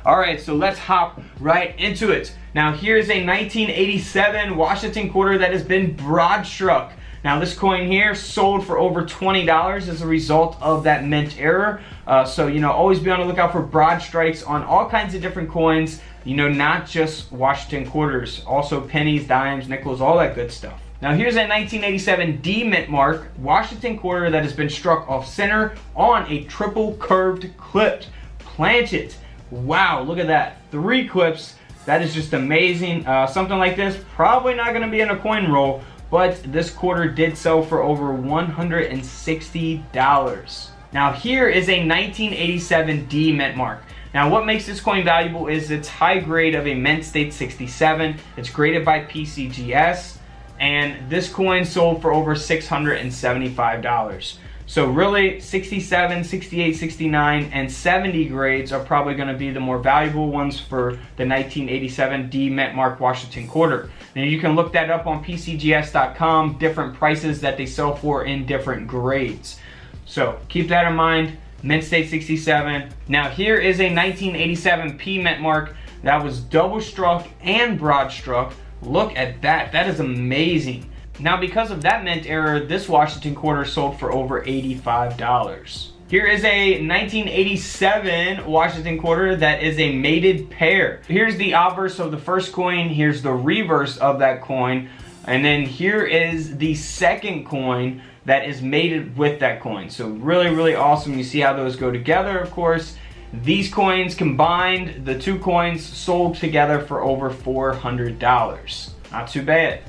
All right, so let's hop right into it. Now here's a 1987 Washington quarter that has been broad struck. Now this coin here sold for over $20 as a result of that mint error. So, always be on the lookout for broad strikes on all kinds of different coins, not just Washington quarters, also pennies, dimes, nickels, all that good stuff. Now here's a 1987 D mint mark Washington quarter that has been struck off center on a triple curved clipped planchet. Wow, look at that. 3 clips. That is just amazing. Something like this, probably not going to be in a coin roll, but this quarter did sell for over $160. Now here is a 1987 D mint mark. Now what makes this coin valuable is its high grade of a mint state 67. It's graded by PCGS, and this coin sold for over $675. So really 67, 68, 69, and 70 grades are probably going to be the more valuable ones for the 1987 D mint mark Washington quarter. Now you can look that up on PCGS.com, different prices that they sell for in different grades. So keep that in mind, mint state 67. Now here is a 1987 P mint mark that was double struck and broad struck. Look at that, that is amazing. Now because of that mint error, this Washington quarter sold for over $85. Here is a 1987 Washington quarter that is a mated pair. Here's the obverse of the first coin, here's the reverse of that coin, and then here is the second coin that is mated with that coin. So really, really awesome. You see how those go together, of course. These coins combined, the 2 coins sold together for over $400. Not too bad.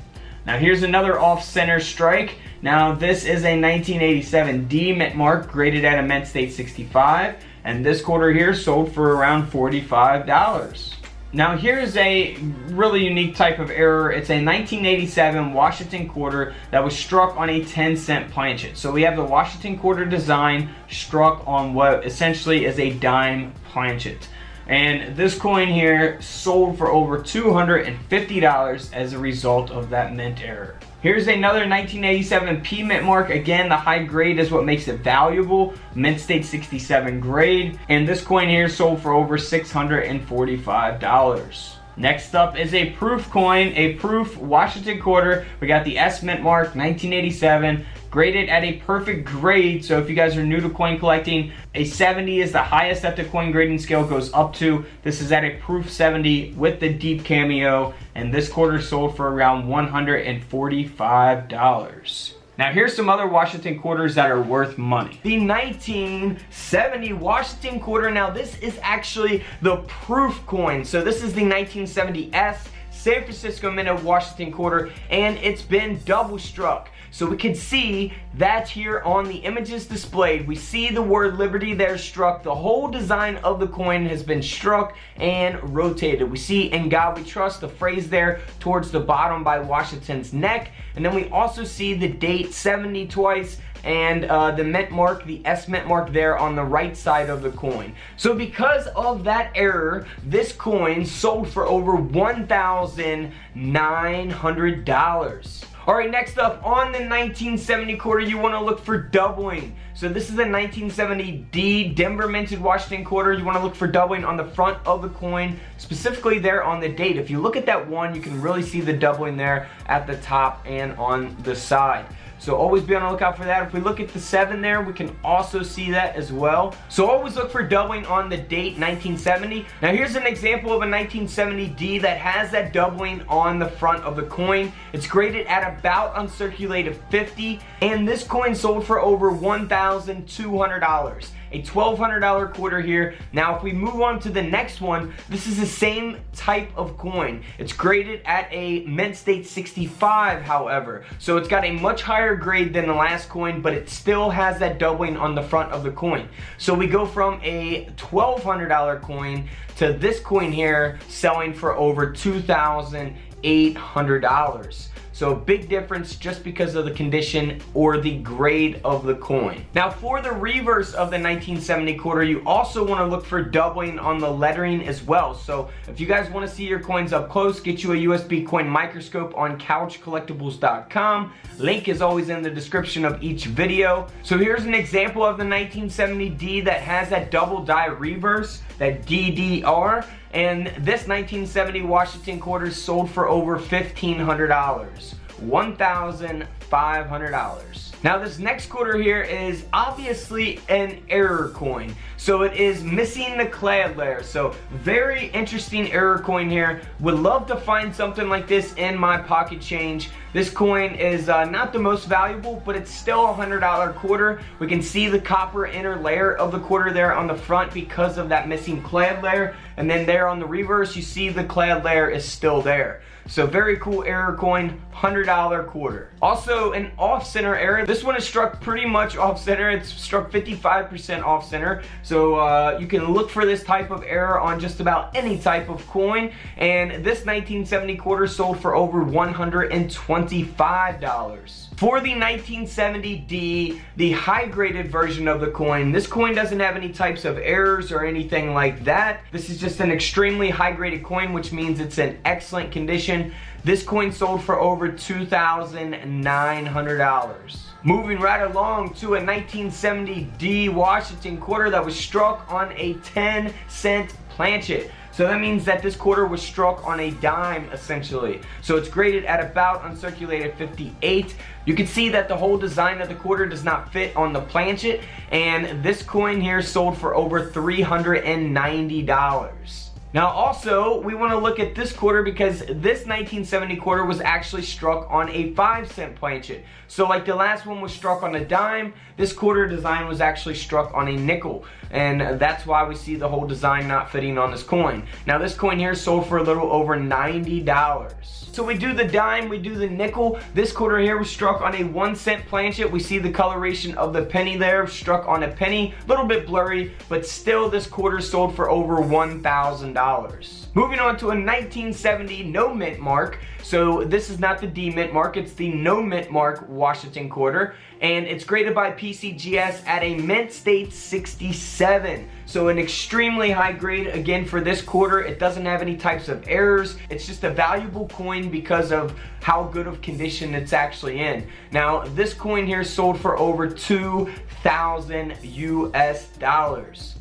Now here's another off-center strike. Now this is a 1987 D mint mark graded at a mint state 65, and this quarter here sold for around $45. Now here's a really unique type of error. It's a 1987 Washington quarter that was struck on a 10-cent planchet. So we have the Washington quarter design struck on what essentially is a dime planchet. And this coin here sold for over $250 as a result of that mint error. Here's another 1987 P mint mark. Again, the high grade is what makes it valuable. Mint state 67 grade. And this coin here sold for over $645. Next up is a proof coin, a proof Washington quarter. We got the S mint mark, 1987. Graded at a perfect grade. So if you guys are new to coin collecting, a 70 is the highest that the coin grading scale goes up to. This is at a proof 70 with the deep cameo, and this quarter sold for around $145. Now here's some other Washington quarters that are worth money. The 1970 Washington quarter. Now this is actually the proof coin. So this is the 1970 S San Francisco Minted Washington quarter, and it's been double struck. So we can see that here on the images displayed, we see the word Liberty there struck. The whole design of the coin has been struck and rotated. We see "In God We Trust," the phrase there towards the bottom by Washington's neck. And then we also see the date 70 twice, and the mint mark, the S mint mark there on the right side of the coin. So because of that error, this coin sold for over $1,900. Alright, next up on the 1970 quarter, you want to look for doubling. So this is the 1970 D Denver Minted Washington quarter. You want to look for doubling on the front of the coin, specifically there on the date. If you look at that 1, you can really see the doubling there at the top and on the side. So always be on the lookout for that. If we look at the 7 there, we can also see that as well. So always look for doubling on the date 1970. Now here's an example of a 1970 D that has that doubling on the front of the coin. It's graded at about uncirculated 50, and this coin sold for over $1,200. A $1,200 quarter here. Now if we move on to the next one, this is the same type of coin. It's graded at a mint state 65, however. So it's got a much higher grade than the last coin, but it still has that doubling on the front of the coin. So we go from a $1,200 coin to this coin here selling for over $2,800. So big difference just because of the condition or the grade of the coin. Now for the reverse of the 1970 quarter, you also want to look for doubling on the lettering as well. So if you guys want to see your coins up close, get you a USB coin microscope on couchcollectibles.com. Link is always in the description of each video. So here's an example of the 1970D that has that double die reverse, that DDR. And this 1970 Washington quarter sold for over $1,500. $1,500. Now this next quarter here is obviously an error coin. So it is missing the clad layer. So very interesting error coin here. Would love to find something like this in my pocket change. This coin is not the most valuable, but it's still a $100 quarter. We can see the copper inner layer of the quarter there on the front because of that missing clad layer. And then there on the reverse, you see the clad layer is still there. So very cool error coin, $100 quarter. Also an off-center error. This one is struck pretty much off-center. It's struck 55% off-center. So you can look for this type of error on just about any type of coin. And this 1970 quarter sold for over $125. For the 1970D, the high-graded version of the coin, this coin doesn't have any types of errors or anything like that. This is just an extremely high-graded coin, which means it's in excellent condition. This coin sold for over $2,900. Moving right along to a 1970D Washington quarter that was struck on a 10-cent planchet. So that means that this quarter was struck on a dime, essentially. So it's graded at about uncirculated 58. You can see that the whole design of the quarter does not fit on the planchet, and this coin here sold for over $390. Now also, we want to look at this quarter because this 1970 quarter was actually struck on a 5-cent planchet. So like the last one was struck on a dime, this quarter design was actually struck on a nickel. And that's why we see the whole design not fitting on this coin. Now this coin here sold for a little over $90. So we do the dime, we do the nickel. This quarter here was struck on a 1-cent planchet. We see the coloration of the penny there, struck on a penny. A little bit blurry, but still this quarter sold for over $1,000. Moving on to a 1970 no mint mark. So this is not the D mint mark, it's the no mint mark Washington quarter, and it's graded by PCGS at a mint state 67. So an extremely high grade again for this quarter. It doesn't have any types of errors. It's just a valuable coin because of how good of condition it's actually in. Now this coin here sold for over $2,000 US.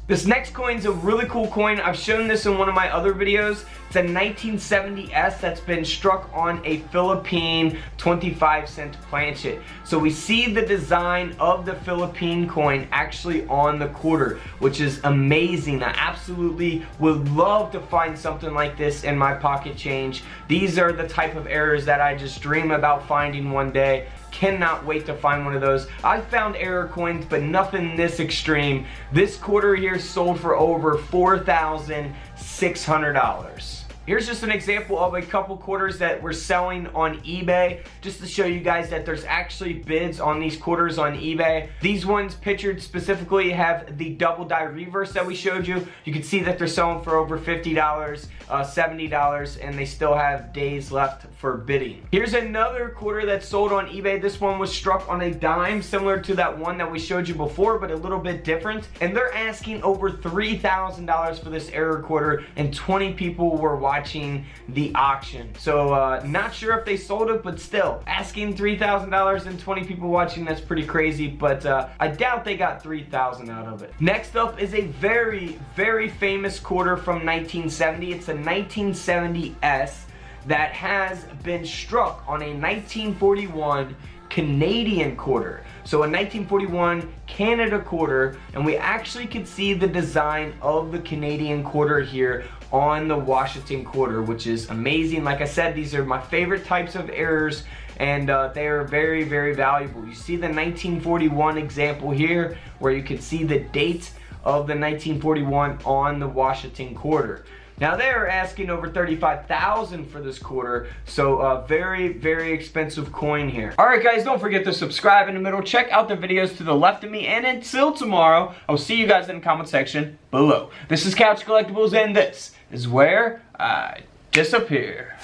This next coin is a really cool coin. I've shown this in one of my other videos. It's a 1970S that's been struck on a Philippine 25-cent planchet. So we see the design of the Philippine coin actually on the quarter, which is amazing. I absolutely would love to find something like this in my pocket change. These are the type of errors that I just dream about finding one day. Cannot wait to find one of those. I've found error coins, but nothing this extreme. This quarter here sold for over $4,600. Here's just an example of a couple quarters that we're selling on eBay, just to show you guys that there's actually bids on these quarters on eBay. These ones pictured specifically have the double die reverse that we showed you. You can see that they're selling for over $50, $70, and they still have days left for bidding. Here's another quarter that's sold on eBay. This one was struck on a dime, similar to that one that we showed you before, but a little bit different. And they're asking over $3,000 for this error quarter, and 20 people were watching the auction. So not sure if they sold it, but still asking $3,000 and 20 people watching, that's pretty crazy, but I doubt they got $3,000 out of it. Next up is a very, very famous quarter from 1970. It's a 1970S that has been struck on a 1941 Canadian quarter. So a 1941 Canada quarter, and we actually could see the design of the Canadian quarter here on the Washington quarter, which is amazing. Like I said, these are my favorite types of errors, and they are very, very valuable. You see the 1941 example here, where you can see the date of the 1941 on the Washington quarter. Now they're asking over $35,000 for this quarter, so a very, very expensive coin here. Alright guys, don't forget to subscribe in the middle, check out the videos to the left of me, and until tomorrow, I'll see you guys in the comment section below. This is Couch Collectibles, and this is where I disappear.